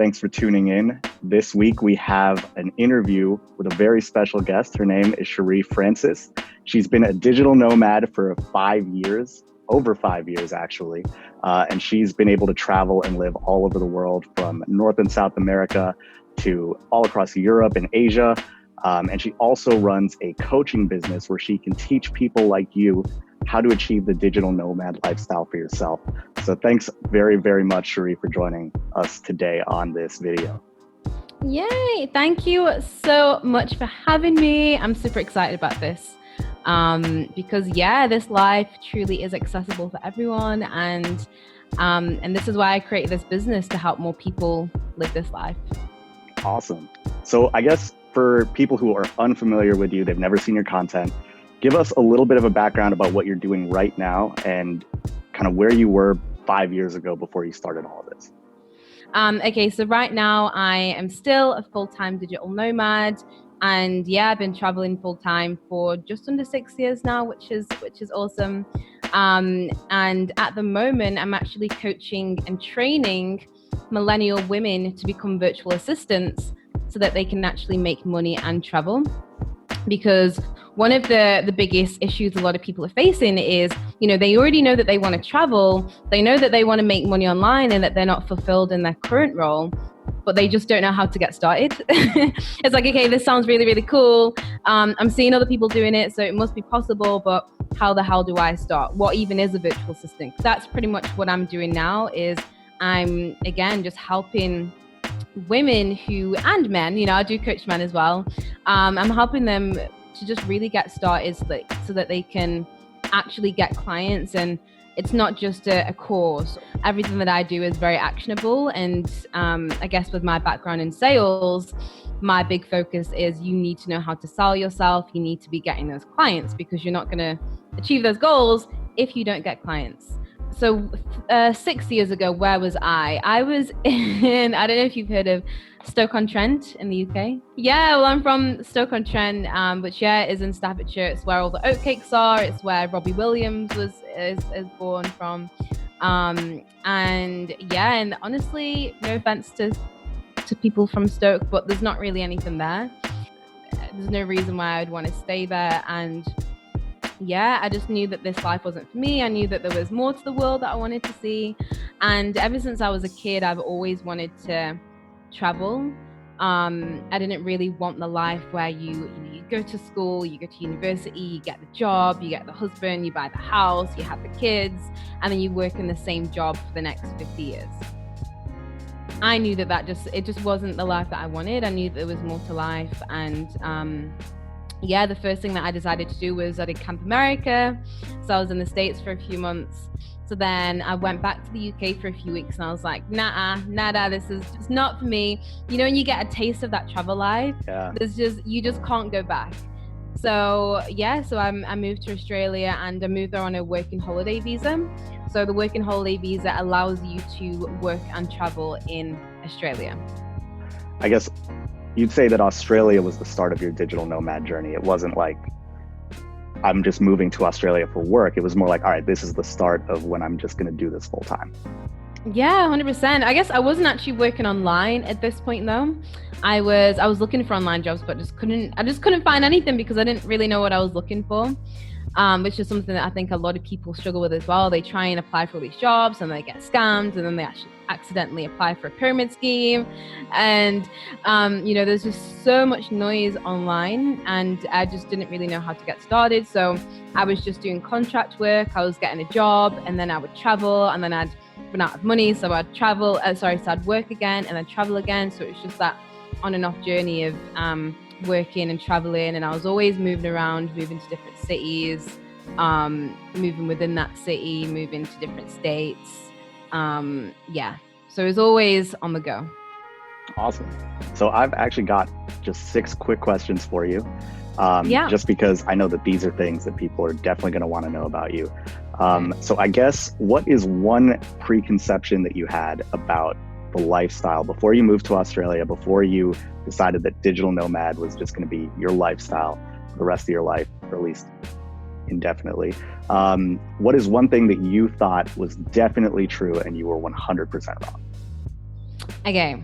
Thanks for tuning in. This week we have an interview with a very special guest. Her name is Shiree Francis. She's been a digital nomad for 5 years, over 5 years actually, and she's been able to travel and live all over the world from North and South America to all across Europe and Asia. And she also runs a coaching business where she can teach people like you how to achieve the digital nomad lifestyle for yourself. So thanks very, very much, Shiree, for joining us today on this video. Yay! Thank you so much for having me. I'm super excited about this because this life truly is accessible for everyone, and this is why I created this business, to help more people live this life. Awesome. So I guess for people who are unfamiliar with you, they've never seen your content, give us a little bit of a background about what you're doing right now and kind of where you were 5 years ago before you started all of this. Okay, so right now I am still a full-time digital nomad, and I've been traveling full-time for just under 6 years now, which is awesome. And at the moment, I'm actually coaching and training millennial women to become virtual assistants so that they can actually make money and travel. Because one of the biggest issues a lot of people are facing is, they already know that they want to travel, they know that they want to make money online and that they're not fulfilled in their current role, but they just don't know how to get started. It's like, okay, this sounds really, really cool. I'm seeing other people doing it, so it must be possible, but how the hell do I start? What even is a virtual assistant? That's pretty much what I'm doing now. Is I'm, again, just helping women and men, I do coach men as well. I'm helping them to just really get started so that they can actually get clients. And it's not just a course. Everything that I do is very actionable. And I guess with my background in sales, my big focus is you need to know how to sell yourself. You need to be getting those clients, because you're not going to achieve those goals if you don't get clients. So 6 years ago, where was I? I was in, I don't know if you've heard of Stoke-on-Trent in the UK. Yeah, well, I'm from Stoke-on-Trent, which is in Staffordshire. It's where all the oatcakes are. It's where Robbie Williams is born from. And honestly, no offense to people from Stoke, but there's not really anything there. There's no reason why I'd want to stay there. And I just knew that this life wasn't for me. I knew that there was more to the world that I wanted to see. And ever since I was a kid, I've always wanted to travel. I didn't really want the life where you go to school, you go to university, you get the job, you get the husband, you buy the house, you have the kids, and then you work in the same job for the next 50 years. I knew that it just wasn't the life that I wanted. I knew that there was more to life. And the first thing that I decided to do was I did Camp America. So I was in the States for a few months. So then I went back to the UK for a few weeks, and I was like, nada, this is just not for me. When you get a taste of that travel life, you just can't go back. So I moved to Australia, and I moved there on a working holiday visa. So the working holiday visa allows you to work and travel in Australia. I guess you'd say that Australia was the start of your digital nomad journey. It wasn't like, I'm just moving to Australia for work. It was more like, all right, this is the start of when I'm just going to do this full time. Yeah, 100%. I guess I wasn't actually working online at this point though. I was looking for online jobs, but I just couldn't find anything because I didn't really know what I was looking for. Which is something that I think a lot of people struggle with as well. They try and apply for all these jobs and they get scammed, and then they actually accidentally apply for a pyramid scheme. And, there's just so much noise online, and I just didn't really know how to get started. So I was just doing contract work. I was getting a job, and then I would travel, and then I'd run out of money. So I'd I'd work again and then travel again. So it was just that on and off journey of, working and traveling, and I was always moving around, moving to different cities, moving within that city, moving to different states. So it was always on the go. Awesome. So I've actually got just 6 quick questions for you. Just because I know that these are things that people are definitely going to want to know about you. So I guess, what is one preconception that you had about the lifestyle before you moved to Australia, before you decided that digital nomad was just going to be your lifestyle for the rest of your life, or at least indefinitely? What is one thing that you thought was definitely true and you were 100% wrong? Okay.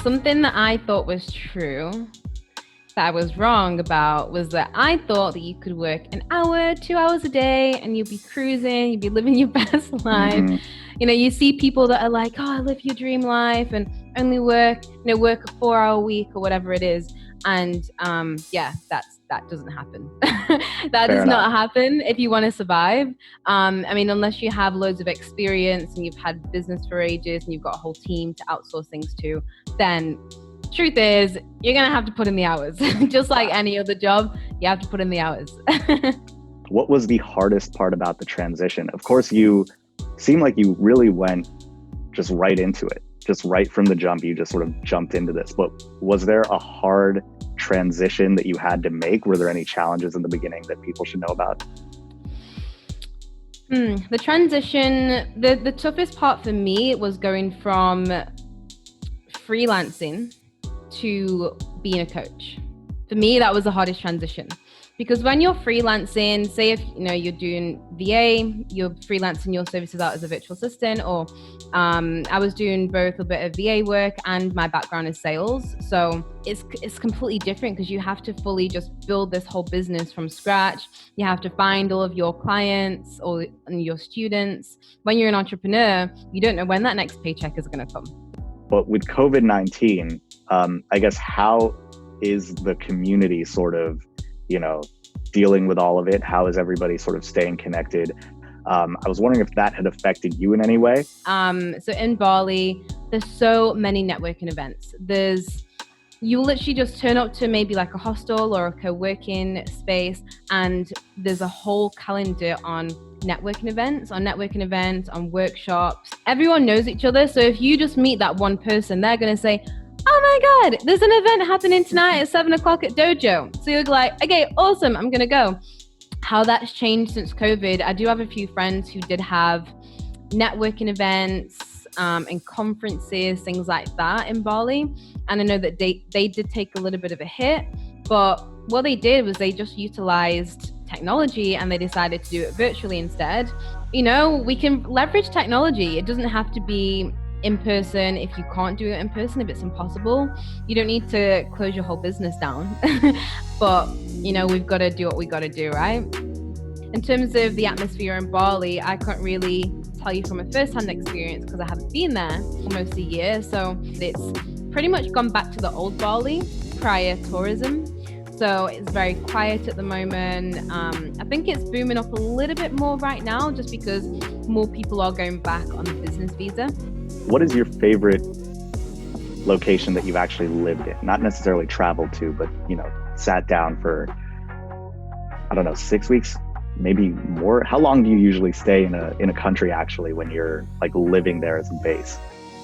something that I thought was true that I was wrong about was that I thought that you could work an hour, 2 hours a day, and you'd be cruising, you'd be living your best life. Mm-hmm. You know, you see people that are like, oh, live your dream life and only work a 4-hour week or whatever it is. And that doesn't happen. That does not happen if you want to survive. I mean, unless you have loads of experience and you've had business for ages and you've got a whole team to outsource things to, then truth is you're going to have to put in the hours. Just like any other job, you have to put in the hours. What was the hardest part about the transition? Of course, you seem like you really went just right into it. Just right from the jump, you just sort of jumped into this. But was there a hard transition that you had to make? Were there any challenges in the beginning that people should know about? The transition, the toughest part for me was going from freelancing to being a coach. For me, that was the hardest transition. Because when you're freelancing, say if you're doing VA, you're freelancing your services out as a virtual assistant, or I was doing both a bit of VA work and my background is sales. So it's completely different because you have to fully just build this whole business from scratch. You have to find all of your clients or your students. When you're an entrepreneur, you don't know when that next paycheck is going to come. But with COVID-19, I guess how is the community sort of dealing with all of it? How is everybody sort of staying connected? I was wondering if that had affected you in any way. So in Bali, there's so many networking events. You literally just turn up to maybe like a hostel or a co-working space, and there's a whole calendar on networking events, on workshops. Everyone knows each other. So if you just meet that one person, they're going to say, oh my God, there's an event happening tonight at 7:00 at Dojo. So you're like, okay, awesome, I'm going to go. How that's changed since COVID. I do have a few friends who did have networking events and conferences, things like that in Bali. And I know that they did take a little bit of a hit, but what they did was they just utilized technology and they decided to do it virtually instead. We can leverage technology. It doesn't have to be in person. If you can't do it in person, if it's impossible, you don't need to close your whole business down. But we've got to do what we got to do, right? In terms of the atmosphere in Bali, I can't really tell you from a first-hand experience because I haven't been there almost a year. So it's pretty much gone back to the old Bali prior tourism. So it's very quiet at the moment. I think it's booming up a little bit more right now just because more people are going back on the business visa. What is your favorite location that you've actually lived in? Not necessarily traveled to, but, sat down for, 6 weeks, maybe more? How long do you usually stay in a country actually when you're like living there as a base?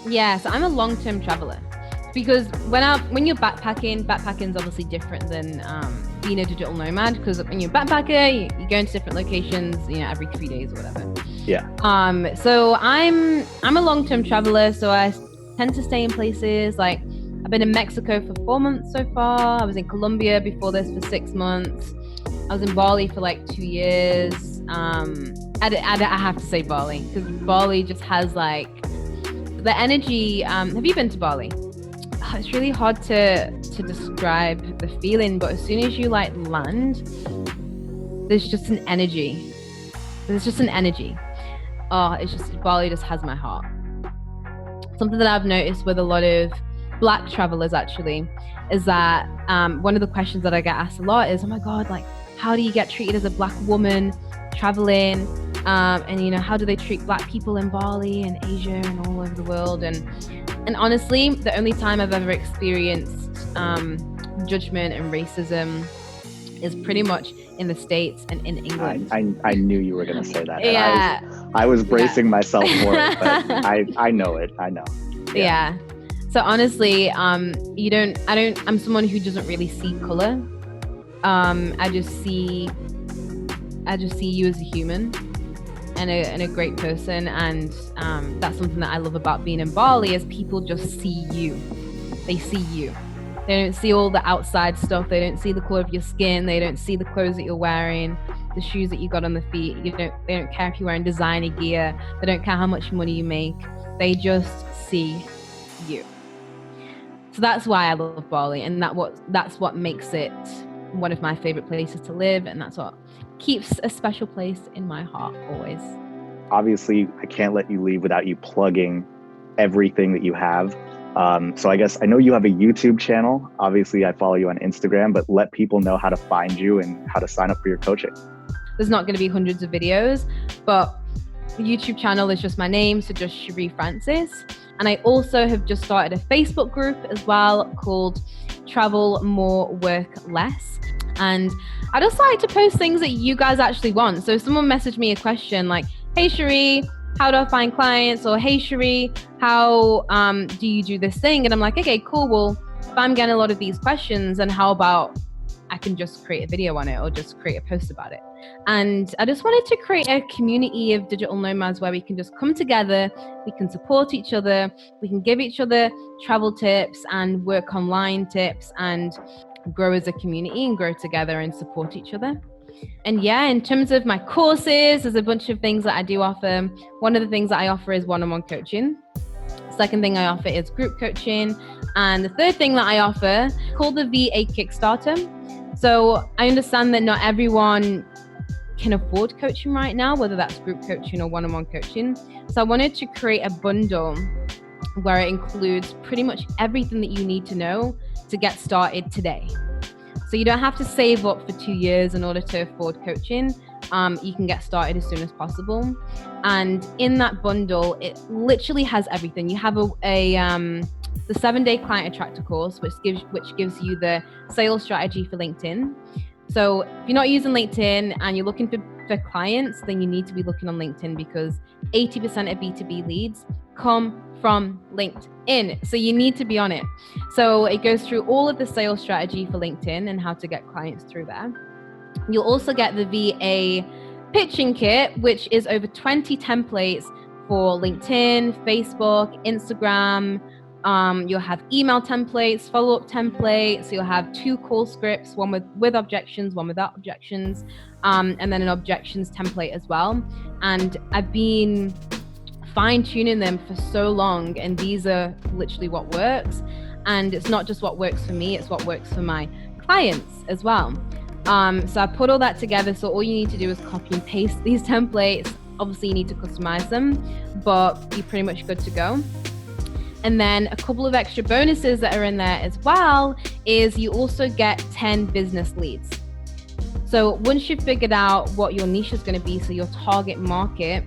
Yeah, so I'm a long-term traveler. Because when you're backpacking is obviously different than being a digital nomad. Because when you're a backpacker, you go into different locations, every 3 days or whatever. Yeah. So I'm a long-term traveler, so I tend to stay in places like I've been in Mexico for 4 months so far. I was in Colombia before this for 6 months. I was in Bali for like 2 years. I have to say Bali because Bali just has like the energy. Have you been to Bali? It's really hard to describe the feeling, but as soon as you like land, there's just an energy. Bali just has my heart. Something that I've noticed with a lot of Black travelers actually is that one of the questions that I get asked a lot is, oh my God, like how do you get treated as a Black woman traveling? And how do they treat Black people in Bali and Asia and all over the world? And honestly, the only time I've ever experienced judgment and racism is pretty much in the States and in England. I knew you were going to say that. Yeah. I was bracing myself for it, but I know it. I know. Yeah. So honestly, I'm someone who doesn't really see color. I just see you as a human and a great person, and that's something that I love about being in Bali is people just see you. They see you. They don't see all the outside stuff. They don't see the color of your skin. They don't see the clothes that you're wearing, the shoes that you got on the feet. They don't care if you're wearing designer gear. They don't care how much money you make. They just see you. So that's why I love Bali, and that's what makes it one of my favorite places to live, and that's what keeps a special place in my heart always. Obviously, I can't let you leave without you plugging everything that you have. So I guess I know you have a YouTube channel. Obviously, I follow you on Instagram, but let people know how to find you and how to sign up for your coaching. There's not going to be hundreds of videos, but the YouTube channel is just my name, so just Shiree Francis. And I also have just started a Facebook group as well called Travel More, Work Less. And I just like to post things that you guys actually want. So if someone messaged me a question like, hey Shiree, how do I find clients? Or hey Shiree, how do you do this thing? And I'm like, okay, cool. Well, if I'm getting a lot of these questions, then how about I can just create a video on it or just create a post about it. And I just wanted to create a community of digital nomads where we can just come together, we can support each other, we can give each other travel tips and work online tips and grow as a community and grow together and support each other. And yeah, in terms of my courses, there's a bunch of things that I do offer. One of the things that I offer is one-on-one coaching. Second thing I offer is group coaching. And the third thing that I offer is called the VA Kickstarter. So I understand that not everyone can afford coaching right now, whether that's group coaching or one-on-one coaching. So I wanted to create a bundle where it includes pretty much everything that you need to know to get started today. So you don't have to save up for 2 years in order to afford coaching. You can get started as soon as possible. And in that bundle, it literally has everything. You have the 7-day client attractor course, which gives you the sales strategy for LinkedIn. So if you're not using LinkedIn and you're looking for clients, then you need to be looking on LinkedIn because 80% of B2B leads come from LinkedIn. So you need to be on it. So it goes through all of the sales strategy for LinkedIn and how to get clients through there. You'll also get the VA pitching kit, which is over 20 templates for LinkedIn, Facebook, Instagram. You'll have email templates, follow-up templates. You'll have 2 call scripts, one with objections, one without objections, and then an objections template as well. And I've been fine-tuning them for so long, and these are literally what works. And it's not just what works for me, it's what works for my clients as well. So I put all that together. So all you need to do is copy and paste these templates. Obviously you need to customize them, but you're pretty much good to go. And then a couple of extra bonuses that are in there as well is you also get 10 business leads. So once you've figured out what your niche is going to be, so your target market,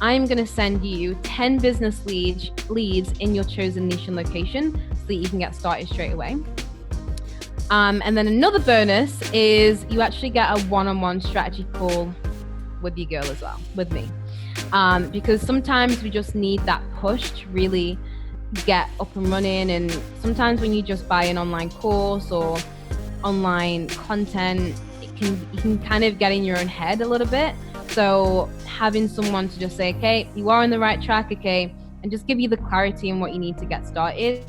I'm going to send you 10 business leads in your chosen niche and location so that you can get started straight away. And then another bonus is you actually get a one-on-one strategy call with your girl as well, with me. Because sometimes we just need that push to really get up and running. And sometimes when you just buy an online course or online content, you can kind of get in your own head a little bit. So having someone to just say, okay, you are on the right track, okay, and just give you the clarity on what you need to get started.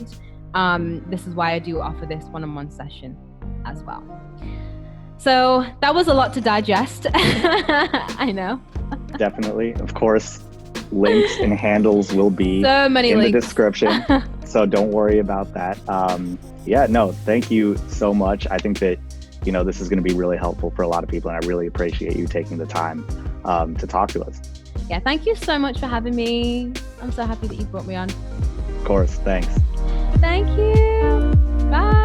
This is why I do offer this one-on-one session as well. So that was a lot to digest. I know. Definitely. Of course, links and handles will be so many in links. The description. So don't worry about that. Thank you so much. I think that, this is going to be really helpful for a lot of people. And I really appreciate you taking the time to talk to us. Yeah, thank you so much for having me. I'm so happy that you brought me on. Of course. Thanks. Thank you. Bye.